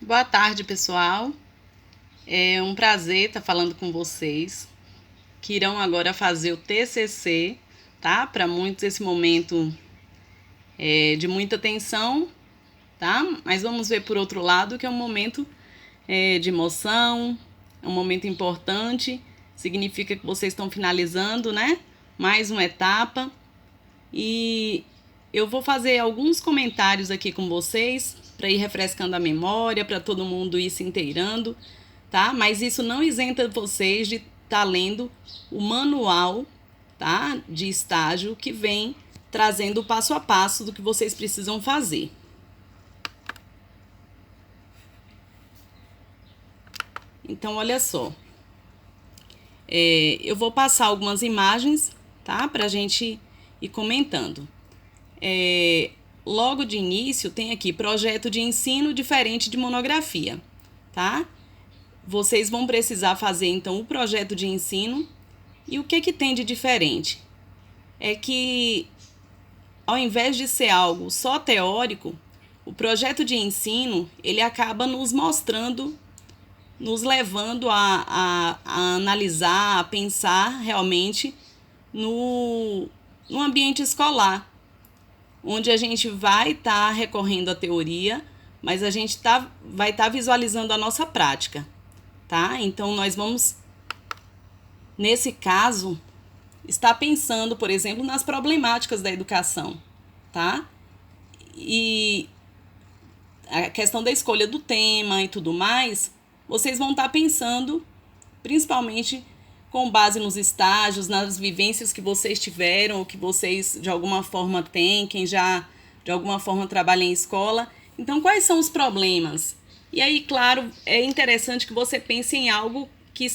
Boa tarde, pessoal. É um prazer estar falando com vocês, que irão agora fazer o TCC, tá? Para muitos esse momento é de muita tensão, tá? Mas vamos ver por outro lado que é um momento de emoção, é um momento importante, significa que vocês estão finalizando, né? Mais uma etapa. E eu vou fazer alguns comentários aqui com vocês para ir refrescando a memória, para todo mundo ir se inteirando, tá? Mas isso não isenta vocês de estar lendo o manual, tá? De estágio que vem trazendo o passo a passo do que vocês precisam fazer. Então, olha só. Eu vou passar algumas imagens, tá? Para a gente ir comentando. Logo de início tem aqui projeto de ensino diferente de monografia, tá? Vocês vão precisar fazer então o projeto de ensino. E o que tem de diferente? É que ao invés de ser algo só teórico, o projeto de ensino ele acaba nos mostrando, nos levando a analisar, a pensar realmente no ambiente escolar, onde a gente vai estar recorrendo à teoria, mas a gente vai estar visualizando a nossa prática, tá? Então, nós vamos, nesse caso, estar pensando, por exemplo, nas problemáticas da educação, tá? E a questão da escolha do tema e tudo mais, vocês vão estar pensando, principalmente com base nos estágios, nas vivências que vocês tiveram, ou que vocês de alguma forma têm, quem já de alguma forma trabalha em escola. Então, quais são os problemas? E aí, claro, é interessante que você pense em algo que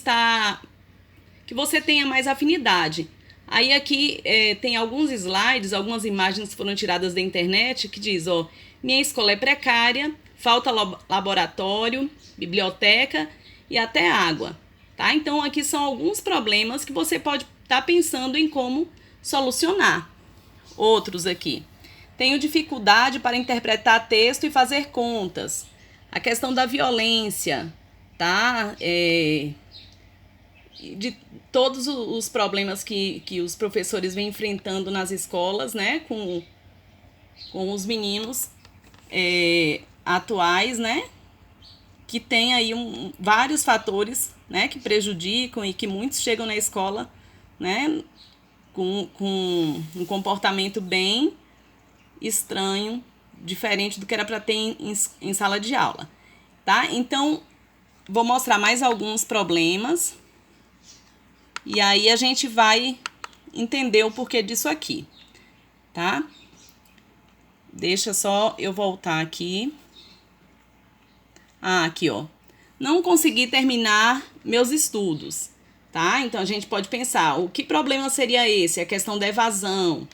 você tenha mais afinidade. Aí aqui tem alguns slides, algumas imagens que foram tiradas da internet que diz, ó, minha escola é precária, falta laboratório, biblioteca e até água. Tá? Então, aqui são alguns problemas que você pode estar pensando em como solucionar. Outros aqui. Tenho dificuldade para interpretar texto e fazer contas. A questão da violência, tá? De todos os problemas que os professores vêm enfrentando nas escolas, né? Com os meninos atuais, né? Que tem aí vários fatores, né, que prejudicam e que muitos chegam na escola, né, com um comportamento bem estranho, diferente do que era para ter em sala de aula, tá? Então, vou mostrar mais alguns problemas e aí a gente vai entender o porquê disso aqui, tá? Deixa só eu voltar aqui. Aqui, ó. Não consegui terminar meus estudos, tá? Então, a gente pode pensar, o que problema seria esse? A questão da evasão.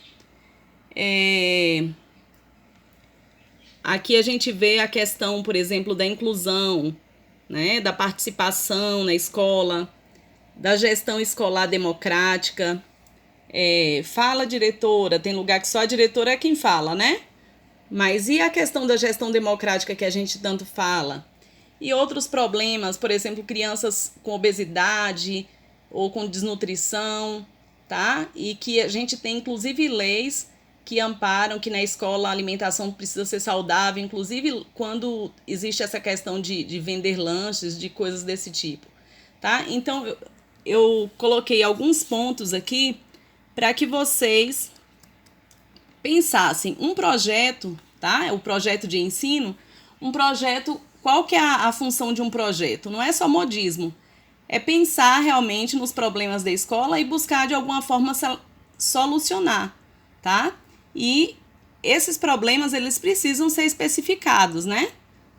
Aqui a gente vê a questão, por exemplo, da inclusão, né? Da participação na escola, da gestão escolar democrática. Fala diretora, tem lugar que só a diretora é quem fala, né? Mas e a questão da gestão democrática que a gente tanto fala? E outros problemas, por exemplo, crianças com obesidade ou com desnutrição, tá? E que a gente tem, inclusive, leis que amparam que na escola a alimentação precisa ser saudável, inclusive quando existe essa questão de vender lanches, de coisas desse tipo, tá? Então, eu coloquei alguns pontos aqui para que vocês pensassem um projeto, tá? O projeto de ensino, um projeto. Qual que é a função de um projeto? Não é só modismo. É pensar realmente nos problemas da escola e buscar de alguma forma solucionar, tá? E esses problemas, eles precisam ser especificados, né?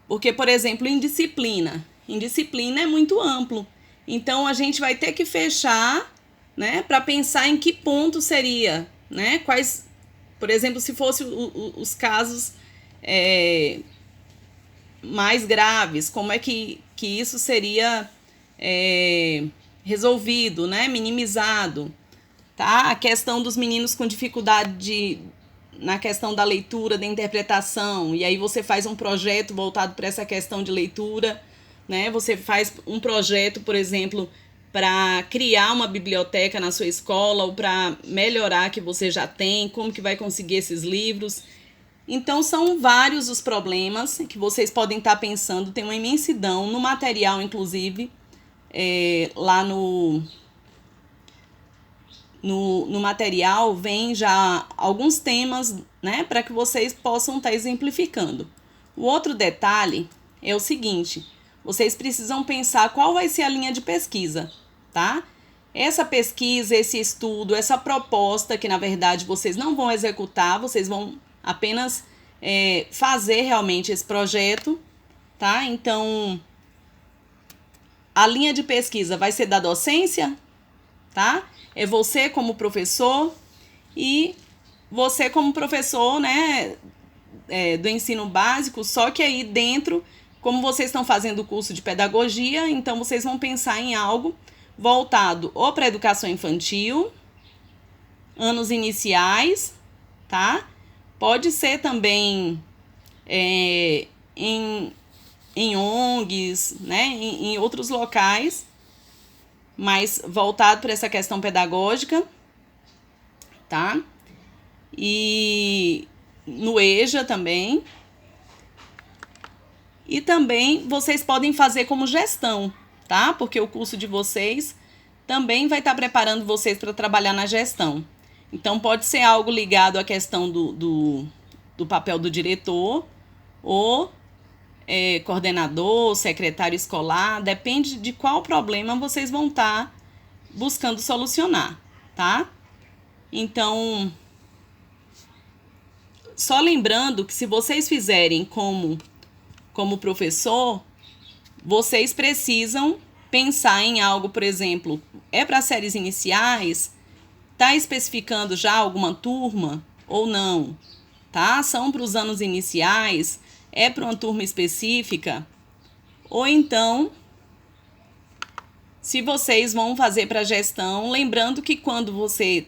Porque, por exemplo, em disciplina é muito amplo. Então, a gente vai ter que fechar, né? Para pensar em que ponto seria, né? Quais, por exemplo, se fosse os casos mais graves, como é que isso seria resolvido, né? Minimizado, tá? A questão dos meninos com dificuldade na questão da leitura, da interpretação, e aí você faz um projeto voltado para essa questão de leitura, né? Você faz um projeto, por exemplo, para criar uma biblioteca na sua escola ou para melhorar que você já tem, como que vai conseguir esses livros. Então, são vários os problemas que vocês podem estar pensando, tem uma imensidão no material, inclusive, lá no material vem já alguns temas, né, para que vocês possam estar exemplificando. O outro detalhe é o seguinte: vocês precisam pensar qual vai ser a linha de pesquisa, tá? Essa pesquisa, esse estudo, essa proposta que na verdade vocês não vão executar, vocês vão apenas fazer realmente esse projeto, tá? Então, a linha de pesquisa vai ser da docência, tá? É você como professor e você como professor, né, do ensino básico, só que aí dentro, como vocês estão fazendo o curso de pedagogia, então vocês vão pensar em algo voltado ou para a educação infantil, anos iniciais, tá? Pode ser também em ONGs, né, em outros locais, mais voltado para essa questão pedagógica, tá? E no EJA também. E também vocês podem fazer como gestão, tá? Porque o curso de vocês também vai estar preparando vocês para trabalhar na gestão. Então, pode ser algo ligado à questão do papel do diretor ou coordenador, secretário escolar, depende de qual problema vocês vão estar buscando solucionar, tá? Então, só lembrando que se vocês fizerem como professor, vocês precisam pensar em algo, por exemplo, para séries iniciais, tá especificando já alguma turma ou não, tá? São para os anos iniciais, para uma turma específica, ou então, se vocês vão fazer para gestão, lembrando que quando você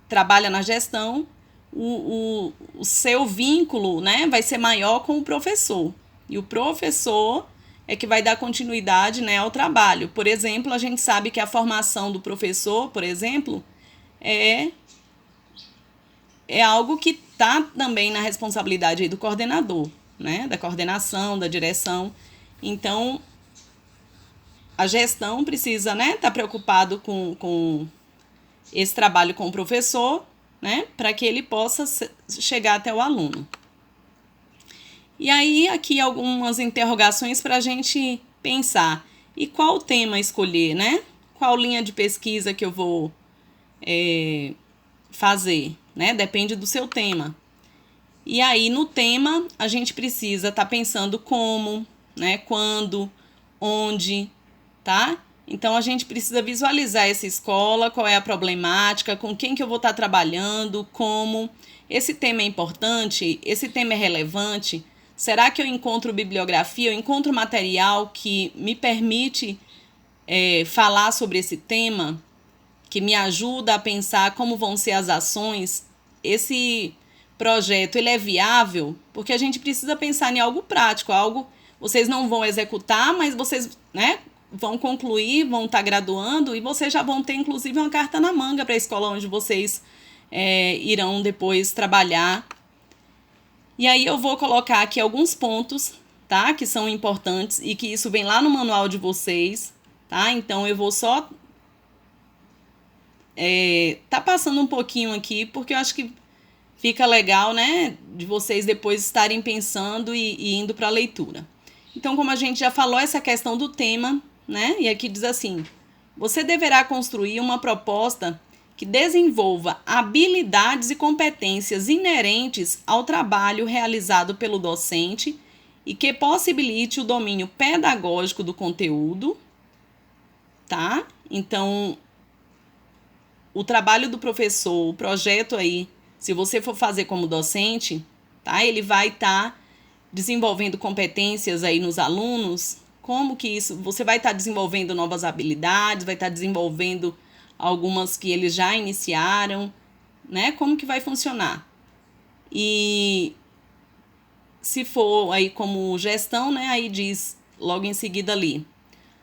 trabalha na gestão, o seu vínculo, né, vai ser maior com o professor. E o professor é que vai dar continuidade, né, ao trabalho. Por exemplo, a gente sabe que a formação do professor, por exemplo, é algo que está também na responsabilidade aí do coordenador, né, da coordenação, da direção. Então, a gestão precisa, né, estar preocupado com esse trabalho com o professor, né, para que ele possa chegar até o aluno. E aí, aqui algumas interrogações para a gente pensar. E qual tema escolher, né? Qual linha de pesquisa que eu vou fazer, né? Depende do seu tema. E aí, no tema, a gente precisa estar pensando como, né? Quando, onde, tá? Então, a gente precisa visualizar essa escola, qual é a problemática, com quem que eu vou estar trabalhando, como. Esse tema é importante? Esse tema é relevante? Será que eu encontro bibliografia, eu encontro material que me permite falar sobre esse tema, que me ajuda a pensar como vão ser as ações? Esse projeto, ele é viável? Porque a gente precisa pensar em algo prático, algo vocês não vão executar, mas vocês, né, vão concluir, vão estar graduando e vocês já vão ter, inclusive, uma carta na manga para a escola onde vocês irão depois trabalhar. E aí eu vou colocar aqui alguns pontos, tá? Que são importantes e que isso vem lá no manual de vocês, tá? Então eu vou só tá passando um pouquinho aqui, porque eu acho que fica legal, né? De vocês depois estarem pensando e indo para a leitura. Então, como a gente já falou, essa questão do tema, né? E aqui diz assim: você deverá construir uma proposta que desenvolva habilidades e competências inerentes ao trabalho realizado pelo docente e que possibilite o domínio pedagógico do conteúdo, tá? Então, o trabalho do professor, o projeto aí, se você for fazer como docente, tá? Ele vai estar desenvolvendo competências aí nos alunos. Como que isso? Você vai estar desenvolvendo novas habilidades, vai estar desenvolvendo algumas que eles já iniciaram, né? Como que vai funcionar? E se for aí como gestão, né, aí diz logo em seguida ali,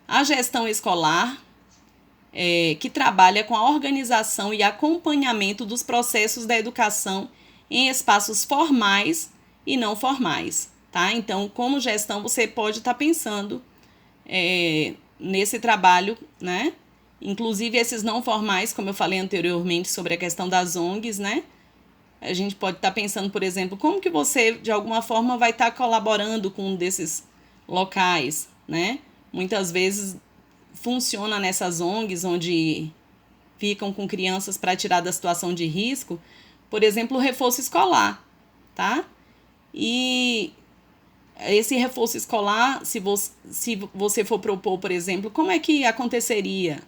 a gestão escolar que trabalha com a organização e acompanhamento dos processos da educação em espaços formais e não formais, tá? Então, como gestão, você pode estar pensando nesse trabalho, né? Inclusive esses não formais, como eu falei anteriormente sobre a questão das ONGs, né? A gente pode estar pensando, por exemplo, como que você, de alguma forma, vai estar colaborando com um desses locais, né? Muitas vezes funciona nessas ONGs, onde ficam com crianças para tirar da situação de risco, por exemplo, o reforço escolar, tá? E esse reforço escolar, se você for propor, por exemplo, como é que aconteceria?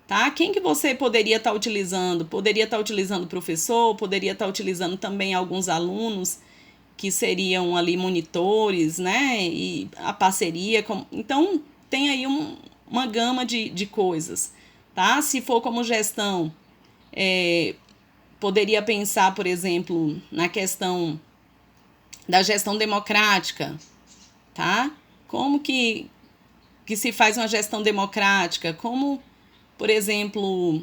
Tá? Quem que você poderia estar utilizando? Poderia estar utilizando o professor, poderia estar utilizando também alguns alunos que seriam ali monitores, né? E a parceria. Então, tem aí uma gama de coisas, tá? Se for como gestão, poderia pensar, por exemplo, na questão da gestão democrática, tá? Como que se faz uma gestão democrática? Como, por exemplo,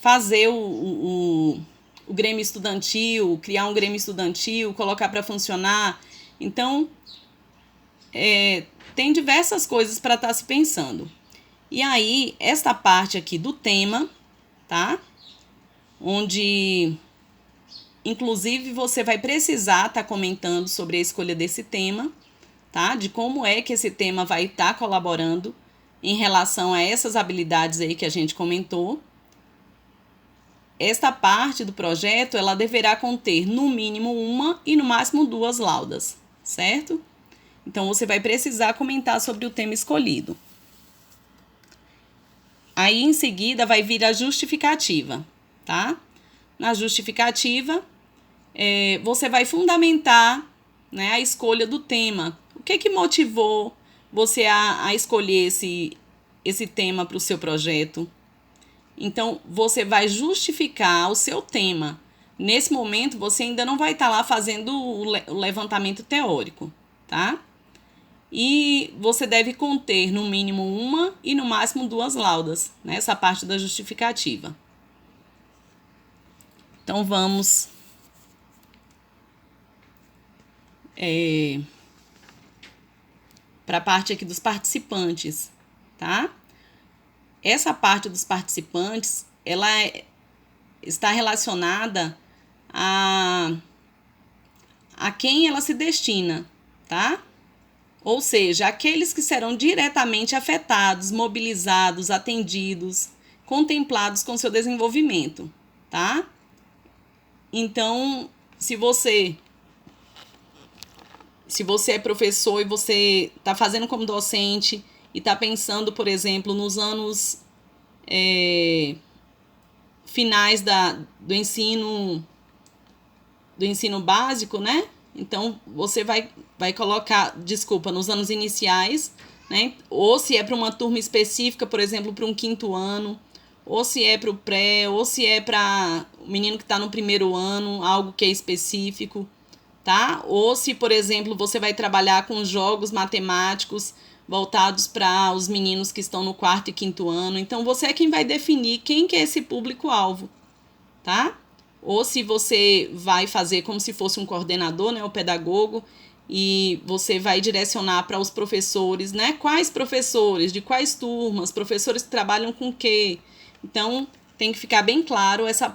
fazer o Grêmio Estudantil, criar um Grêmio Estudantil, colocar para funcionar. Então, tem diversas coisas para estar se pensando. E aí, esta parte aqui do tema, tá? Onde, inclusive, você vai precisar estar comentando sobre a escolha desse tema, tá? De como é que esse tema vai estar colaborando em relação a essas habilidades aí que a gente comentou. Esta parte do projeto, ela deverá conter no mínimo uma e no máximo 2 laudas, certo? Então, você vai precisar comentar sobre o tema escolhido. Aí, em seguida, vai vir a justificativa, tá? Na justificativa, você vai fundamentar, né, a escolha do tema. O que motivou você a escolher esse tema para o seu projeto? Então, você vai justificar o seu tema. Nesse momento, você ainda não vai estar lá fazendo o levantamento teórico, tá? E você deve conter no mínimo uma e no máximo 2 laudas, nessa parte da justificativa. Então, vamos para a parte aqui dos participantes, tá? Essa parte dos participantes, ela está relacionada a quem ela se destina, tá? Ou seja, aqueles que serão diretamente afetados, mobilizados, atendidos, contemplados com seu desenvolvimento, tá? Então, se você é professor e você está fazendo como docente e está pensando, por exemplo, nos anos finais do ensino básico, né? Então, você vai colocar, nos anos iniciais, né? Ou se é para uma turma específica, por exemplo, para um 5º ano, ou se é para o pré, ou se é para o menino que está no 1º ano, algo que é específico, tá? Ou se, por exemplo, você vai trabalhar com jogos matemáticos voltados para os meninos que estão no 4º e 5º ano. Então, você é quem vai definir quem que é esse público-alvo, tá? Ou se você vai fazer como se fosse um coordenador, né, o pedagogo, e você vai direcionar para os professores, né? Quais professores, de quais turmas, professores que trabalham com o quê? Então, tem que ficar bem claro essa